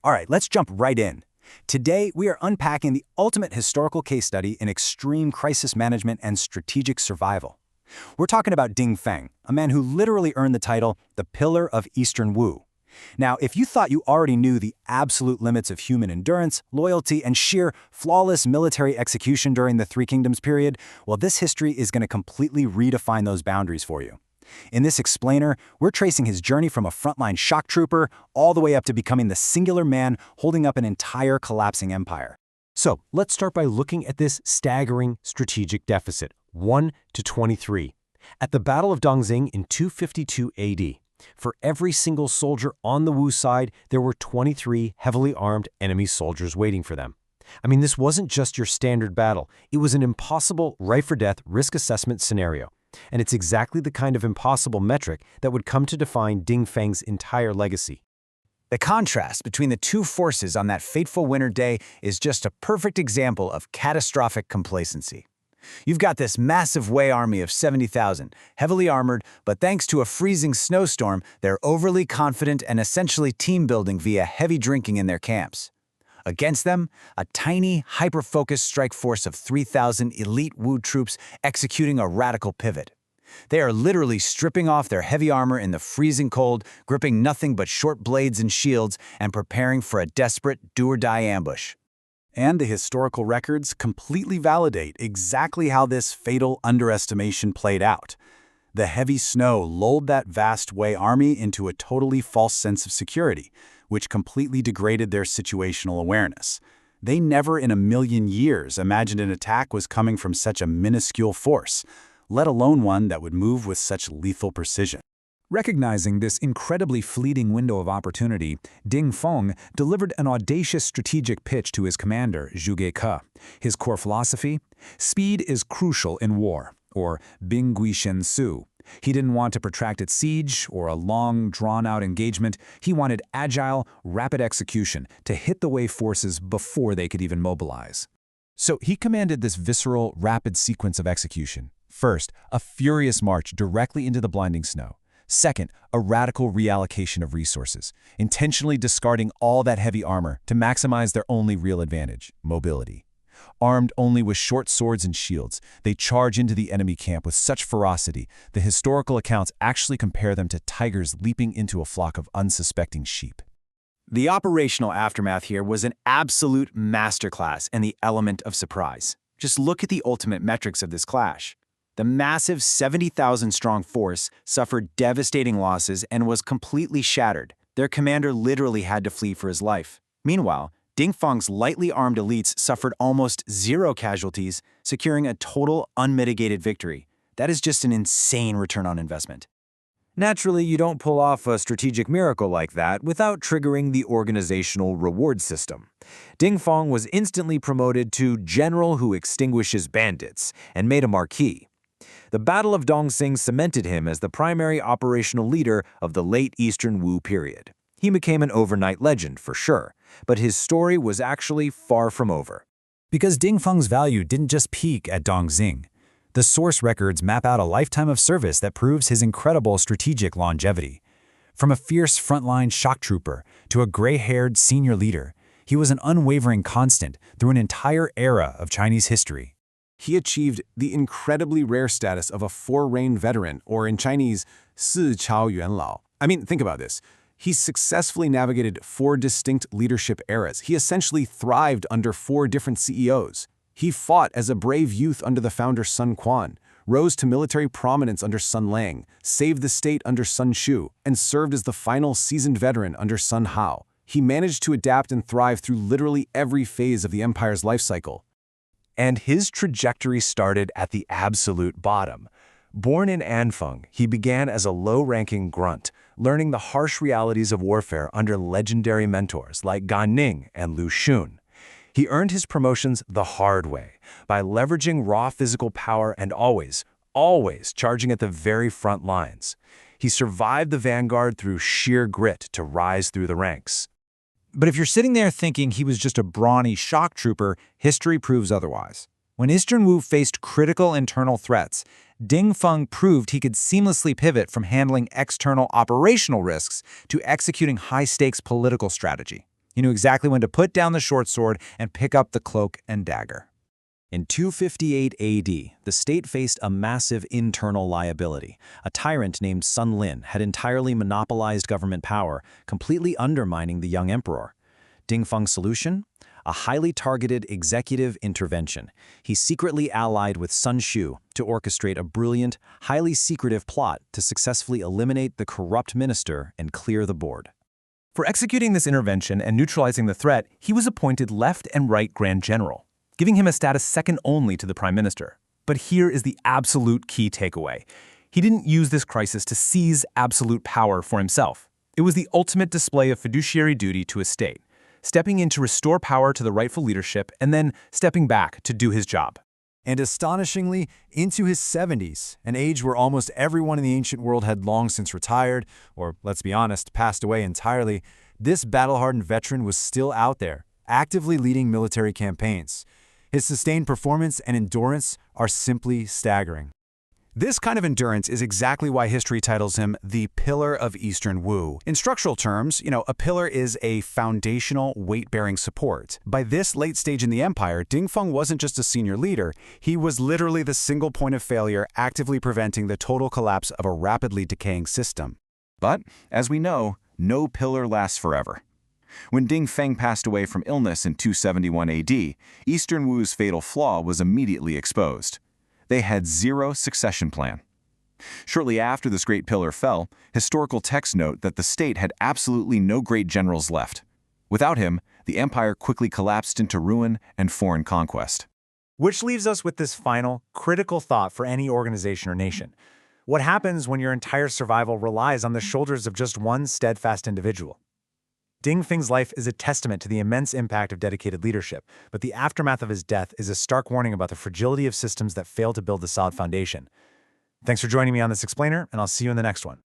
All right, let's jump right in. Today, we are unpacking the ultimate historical case study in extreme crisis management and strategic survival. We're talking about Ding Feng, a man who literally earned the title, the Pillar of Eastern Wu. Now, if you thought you already knew the absolute limits of human endurance, loyalty, and sheer flawless military execution during the Three Kingdoms period, well, this history is going to completely redefine those boundaries for you. In this explainer, we're tracing his journey from a frontline shock trooper all the way up to becoming the singular man holding up an entire collapsing empire. So, let's start by looking at this staggering strategic deficit, 1 to 23. At the Battle of Dongxing in 252 AD, for every single soldier on the Wu side, there were 23 heavily armed enemy soldiers waiting for them. I mean, this wasn't just your standard battle. It was an impossible life-or-death risk assessment scenario. And it's exactly the kind of impossible metric that would come to define Ding Feng's entire legacy. The contrast between the two forces on that fateful winter day is just a perfect example of catastrophic complacency. You've got this massive Wei army of 70,000, heavily armored, but thanks to a freezing snowstorm, they're overly confident and essentially team-building via heavy drinking in their camps. Against them, a tiny, hyper-focused strike force of 3,000 elite Wu troops executing a radical pivot. They are literally stripping off their heavy armor in the freezing cold, gripping nothing but short blades and shields, and preparing for a desperate do-or-die ambush. And the historical records completely validate exactly how this fatal underestimation played out. The heavy snow lulled that vast Wei army into a totally false sense of security, which completely degraded their situational awareness. They never in a million years imagined an attack was coming from such a minuscule force, let alone one that would move with such lethal precision. Recognizing this incredibly fleeting window of opportunity, Ding Feng delivered an audacious strategic pitch to his commander, Zhou. His core philosophy? Speed is crucial in war, or Bing Gui Shen Su. He didn't want a protracted siege or a long, drawn-out engagement. He wanted agile, rapid execution to hit the Wei forces before they could even mobilize. So he commanded this visceral, rapid sequence of execution. First, a furious march directly into the blinding snow. Second, a radical reallocation of resources, intentionally discarding all that heavy armor to maximize their only real advantage, mobility. Armed only with short swords and shields, they charge into the enemy camp with such ferocity, the historical accounts actually compare them to tigers leaping into a flock of unsuspecting sheep. The operational aftermath here was an absolute masterclass in the element of surprise. Just look at the ultimate metrics of this clash. The massive 70,000-strong force suffered devastating losses and was completely shattered. Their commander literally had to flee for his life. Meanwhile, Ding Feng's lightly armed elites suffered almost zero casualties, securing a total unmitigated victory. That is just an insane return on investment. Naturally, you don't pull off a strategic miracle like that without triggering the organizational reward system. Ding Feng was instantly promoted to General who extinguishes bandits and made a marquis. The Battle of Dongxing cemented him as the primary operational leader of the late Eastern Wu period. He became an overnight legend, for sure, but his story was actually far from over. Because Ding Feng's value didn't just peak at Dongxing. The source records map out a lifetime of service that proves his incredible strategic longevity. From a fierce frontline shock trooper to a gray-haired senior leader, he was an unwavering constant through an entire era of Chinese history. He achieved the incredibly rare status of a four-reign veteran, or in Chinese, 四朝元老. I mean, think about this. He successfully navigated 4 distinct leadership eras. He essentially thrived under 4 different CEOs. He fought as a brave youth under the founder Sun Quan, rose to military prominence under Sun Lang, saved the state under Sun Shu, and served as the final seasoned veteran under Sun Hao. He managed to adapt and thrive through literally every phase of the empire's life cycle. And his trajectory started at the absolute bottom. Born in Anfeng, he began as a low-ranking grunt, learning the harsh realities of warfare under legendary mentors like Gan Ning and Lu Xun. He earned his promotions the hard way, by leveraging raw physical power and always charging at the very front lines. He survived the vanguard through sheer grit to rise through the ranks. But if you're sitting there thinking he was just a brawny shock trooper, history proves otherwise. When Eastern Wu faced critical internal threats, Ding Feng proved he could seamlessly pivot from handling external operational risks to executing high-stakes political strategy. He knew exactly when to put down the short sword and pick up the cloak and dagger. In 258 AD, the state faced a massive internal liability. A tyrant named Sun Chen had entirely monopolized government power, completely undermining the young emperor. Ding Feng's solution? A highly targeted executive intervention. He secretly allied with Sun Chen to orchestrate a brilliant, highly secretive plot to successfully eliminate the corrupt minister and clear the board. For executing this intervention and neutralizing the threat, he was appointed left and right Grand General, giving him a status second only to the Prime Minister. But here is the absolute key takeaway. He didn't use this crisis to seize absolute power for himself. It was the ultimate display of fiduciary duty to his state, stepping in to restore power to the rightful leadership and then stepping back to do his job. And astonishingly, into his 70s, an age where almost everyone in the ancient world had long since retired, or let's be honest, passed away entirely, this battle-hardened veteran was still out there, actively leading military campaigns. His sustained performance and endurance are simply staggering. This kind of endurance is exactly why history titles him the Pillar of Eastern Wu. In structural terms, a pillar is a foundational, weight-bearing support. By this late stage in the empire, Ding Feng wasn't just a senior leader, he was literally the single point of failure actively preventing the total collapse of a rapidly decaying system. But, as we know, no pillar lasts forever. When Ding Feng passed away from illness in 271 AD, Eastern Wu's fatal flaw was immediately exposed. They had zero succession plan. Shortly after this great pillar fell, historical texts note that the state had absolutely no great generals left. Without him, the empire quickly collapsed into ruin and foreign conquest. Which leaves us with this final, critical thought for any organization or nation. What happens when your entire survival relies on the shoulders of just one steadfast individual? Ding Feng's life is a testament to the immense impact of dedicated leadership, but the aftermath of his death is a stark warning about the fragility of systems that fail to build a solid foundation. Thanks for joining me on this explainer, and I'll see you in the next one.